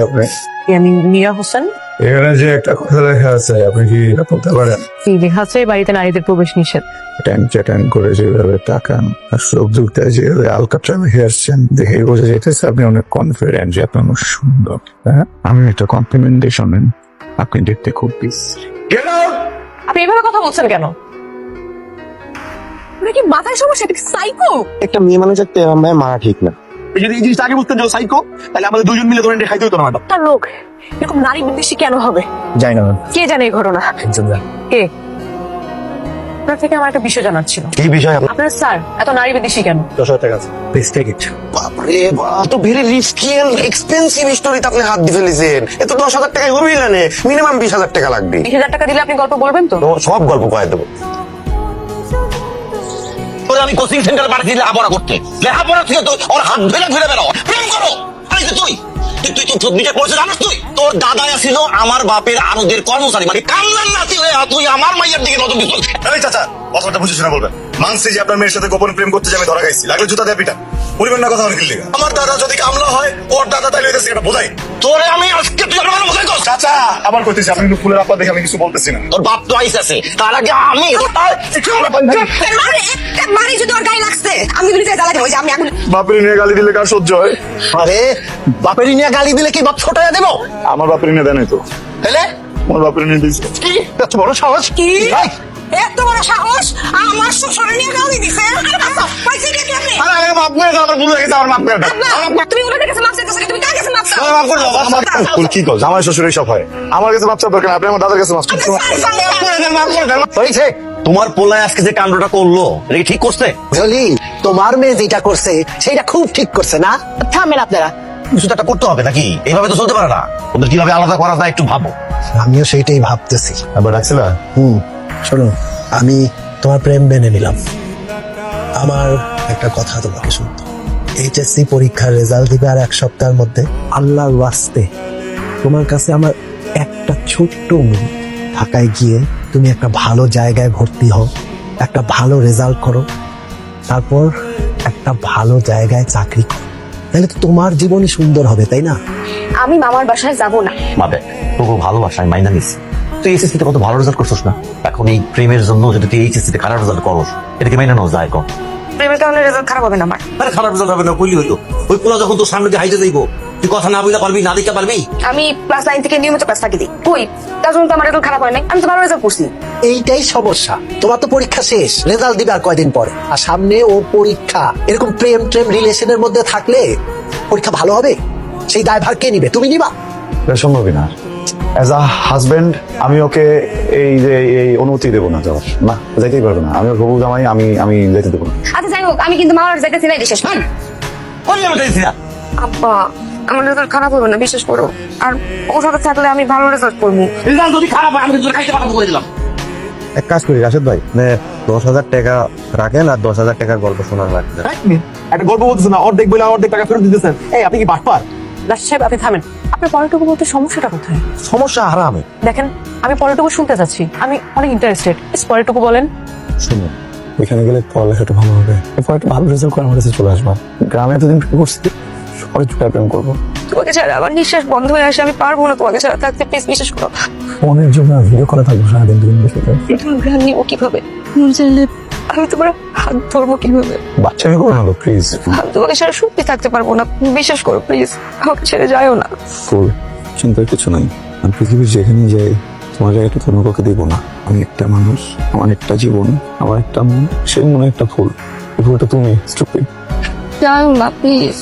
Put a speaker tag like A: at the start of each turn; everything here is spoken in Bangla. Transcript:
A: আপনি
B: আমি মীরা হোসেন।
A: এখানে যে একটা কথা লেখা আছে আপনি কি এটা বলতে পারেন?
B: কি লেখা আছে? বাড়িতে নারীদের প্রবেশ নিষেধ।
A: ট্যাং করে যেভাবে তাকান আর সব দুটা যেভাবে আলকাট্রা মেখে আসছেন দেখে বোঝা যাইতেছে আপনি অনেক কনফিডেন্ট যে আপনি অনেক সুন্দর। হ্যাঁ, আমি একটা কমপ্লিমেন্ট দিয়ে শোনেন, আপনি দেখতে খুব বিশ্রী।
B: আপনি এভাবে কথা বলছেন কেন? আপনার কি মাথায় সমস্যা? এটা কি সাইকো?
C: একটা মেয়ে মানুষের মারা ঠিক না। যদি এই জিনিসটা আগে বুঝতেন যে সাইকো, তাহলে আমাদের দুজন মিলে ধরেন খাইতে হতো না ম্যাডাম।
B: তার লোক এরকম নারী বিদ্বেষী কেন হবে?
C: যাই না ম্যাম,
B: কে জানে এই ঘটনা? কে? আপনার থেকে আমার একটা বিষয় জানার ছিল।
C: এই বিষয়ে
B: আপনার স্যার এত নারী বিদ্বেষী কেন?
C: 10,000 টাকা আছে, প্লিজ টেক ইট। বাপরে বাপ, তো ভেরি রিস্কি এন্ড এক্সপেন্সিভ স্টোরিতে আপনি হাত দিয়ে ফেলেছেন। এ তো 10,000 টাকায় হবেই না, মিনিমাম 20,000 টাকা লাগবে।
B: 20,000 টাকা দিলে আপনি গল্প বলবেন তো?
C: তো সব গল্প কয়ে দেবো। তোরে আমি কোচিং সেন্টারে পাঠিয়ে দিলে লেখাপড়া করতে, লেখাপড়া থেকে তো ওর হাত ধরে ঘুরে বেড়াও, প্রেম করো। আরে তো তুই বিটা করছিস জানিস? তুই তোর দাদা ছিল আমার বাপের আরদের কর্মচারী, মানে কান্নার নাতি হয়ে তুই আমার মাইয়ের দিকে নজর দিচ্ছিস।
D: এই চাচা, কথাটা বুঝে শোনা বলবেন। মানছি যে আপনার মেয়ের সাথে গোপন প্রেম করতে যাবে, ধরা খাইছি, লাগলে জুতা দিয়ে পিটা বলবেন না। কথা অনেক লিগা আমার দাদা যদি কামলা হয়, ওর দাদা তাইলে হইতেছে এটা বোঝাই।
C: তোরে আমি আজকে তুই আমার বোঝাই কর।
D: চাচা আবার কইতেছি, আপনি একটু ফুলের আপা দেখে আমি কিছু বলতেছি না।
C: তোর বাপ তো আইসে, তার আগে আমি
E: মারি যদি ওর গায়ে লাগছে আমি গুলি জ্বালা দেবো। আমি আগুন
D: বাপের নিয়ে গালি দিলে কার সহ্য হয়?
C: আরে বাপের নিয়ে গালি দিলে কি বাপ ছোটাইয়া দেবো?
D: আমার বাপের নিয়ে দেয় নাই তো,
C: তাহলে
D: আমার বাপের নিয়ে দিয়েছে।
C: কি এত বড় সাহস?
E: কি
C: এই,
E: এত বড় সাহস আমার শ্বশুর নিয়ে গালি দিছে? পাইছি নাকি আপনি?
C: আরে আরে বাপ মেয়ে আমার ভুল হয়ে গেছে, আমার বাপ মেয়ে
E: তুমি ওনাদের কাছে মাপ চাইতেছো, তুমি কার কাছে মাপ চাও?
C: মাফ করে দাও, মাফ করে দাও।
D: কি কর, জামাই শ্বশুর এইসব হয়। আমার কাছে বাচ্চা দরকার, আপনি আমার দাদার কাছে মাছ
C: হয়েছে? তোমার পোলায় আজকে যে কাণ্ডটা করলো এটা কি ঠিক করছে?
F: জলি, তোমার মেয়ে যেটা করছে সেটা খুব ঠিক করছে না?
E: থামেন আপনারা।
C: কিছু তো একটা করতে হবে নাকি? এইভাবে তো চলতে পারে না। ওদের কিভাবে আলাদা করা যায় একটু ভাবো।
F: আমিও সেইটাই ভাবতেছি।
D: আবার রাখছি না।
F: শোনো, আমি তোমার প্রেম মেনে নিলাম। আমার একটা কথা তোমাকে শুনতে, এইচএসসি পরীক্ষার রেজাল্ট দিবে আর 1 সপ্তাহের মধ্যে। আল্লাহর ওয়াস্তে তোমার কাছে আমার একটা ছোট্ট অনুরোধ, ঢাকায় গিয়ে তুমি একটা ভালো জায়গায় ভর্তি হও, একটা ভালো রেজাল্ট করো, তারপর একটা ভালো জায়গায় চাকরি করো, তাহলে তো তোমার জীবনই সুন্দর হবে, তাই না?
E: আমি মামার বাসায় যাব না।
C: মাবে তোকে ভালোবাসা আমি মাইনা নিচ্ছি। তুই এইচএসসি তে কত ভালো রেজাল্ট করছিস না? এখন এই প্রেমের জন্য যদি তুই এইচএসসি তে খারাপ রেজাল্ট করস, এটাকে মাইনা নাও যায় কম।
E: প্রেমের কারণে রেজাল্ট খারাপ হবে না আমার।
C: আরে খারাপ রেজাল্ট হবে না কইলি হইতো। ওই পোলা যখন তোর সামনে দিয়ে হাইটে যাইবো, তুই কথা না বইলা পারবি, না দেখা পারবি?
E: আমি ক্লাস 9 থেকে নিয়মিত ক্লাস ফাঁকি দিই। কই তার জন্য তো আমার রেজাল্ট খারাপ হয় নাই, আমি তো ভালো রেজাল্ট করছি।
F: এইটাই সমস্যা। তোমার তো পরীক্ষা শেষ, রেজাল্ট দিবে আর কয়দিন পরে, আর সামনে ও পরীক্ষা। এরকম প্রেম রিলেশনের মধ্যে থাকলে পরীক্ষা ভালো হবে? সেই দায়ভার কে নিবে? তুমি নিবা?
D: সম্ভবই না। অ্যাজ আ হাজবেন্ড আমি ওকে এই অনুমতি দেবো না যাওয়ার। না, যাইতেই পারবে না। আমি ওর হবু জামাই, আমি যেতে দেবো না।
E: আচ্ছা যাই হোক, আমি কিন্তু মামার যাইতেছি না, শেষ।
C: বললি আমি যাইছি না।
E: আব্বা, আমার রেজাল্ট খারাপ হবে না, বিশ্বাস করো। আর ওর সাথে থাকলে আমি ভালো রেজাল্ট করবো।
C: রেজাল্ট যদি খারাপ হয় আমি কিন্তু খাইতে পাঠাবো করে দিলাম।
G: এক কাজ করি রাশেদ ভাই, 10,000 টাকা রাখেন আর 10,000 টাকার গল্প শোনার রাখবেন।
C: একটা গল্প বলতেছে না, অর্ধেক বলে অর্ধেক টাকা ফেরত দিতেছেন। এই আপনি কি বাটপার?
B: রাশেদ সাহেব আপনি থামেন। আপনার পলিটুকু বলতে সমস্যাটা কোথায়?
C: সমস্যা হারামে।
B: দেখেন, আমি পলিটুকু শুনতে চাচ্ছি, আমি অনেক ইন্টারেস্টেড। পলিটুকু বলেন।
A: শুনুন, এখানে গেলে পড়ালেখাটা ভালো হবে, এরপর একটা ভালো রেজাল্ট করে আমার কাছে চলে আসবা। গ্রামে এতদিন প্রেম করছি, সবাই চুপে প্রেম করবো।
E: তোমাকে ছাড়া আমার নিঃশ্বাস বন্ধ হয়ে আসে, আমি পারবো না তোমাকে ছাড়া থাকতে, প্লিজ বিশ্বাস করো।
A: ফোনের জন্য ভিডিও কলে থাকবো সারাদিন, দুদিন বসে
E: তোমার ঘ্রাণ নিবো কিভাবে? মন চাইলে আমি তোমার হাত ধরবো কিভাবে?
A: বাচ্চা আমি করো না তো প্লিজ।
E: আমি তোমাকে ছাড়া সত্যি থাকতে পারবো না, বিশ্বাস করো প্লিজ, আমাকে ছেড়ে যাও না।
A: ফুল, চিন্তার কিছু নাই। আমি পৃথিবীর যেখানে যাই তোমার জায়গাটা অন্য কাউকে দিব না। আমি একটা মানুষ, আমার একটা জীবন, আমার একটা মন, সেই মনে একটা ফুল। এই ফুলটা তুমি। স্টুপিড।
E: যাও না প্লিজ।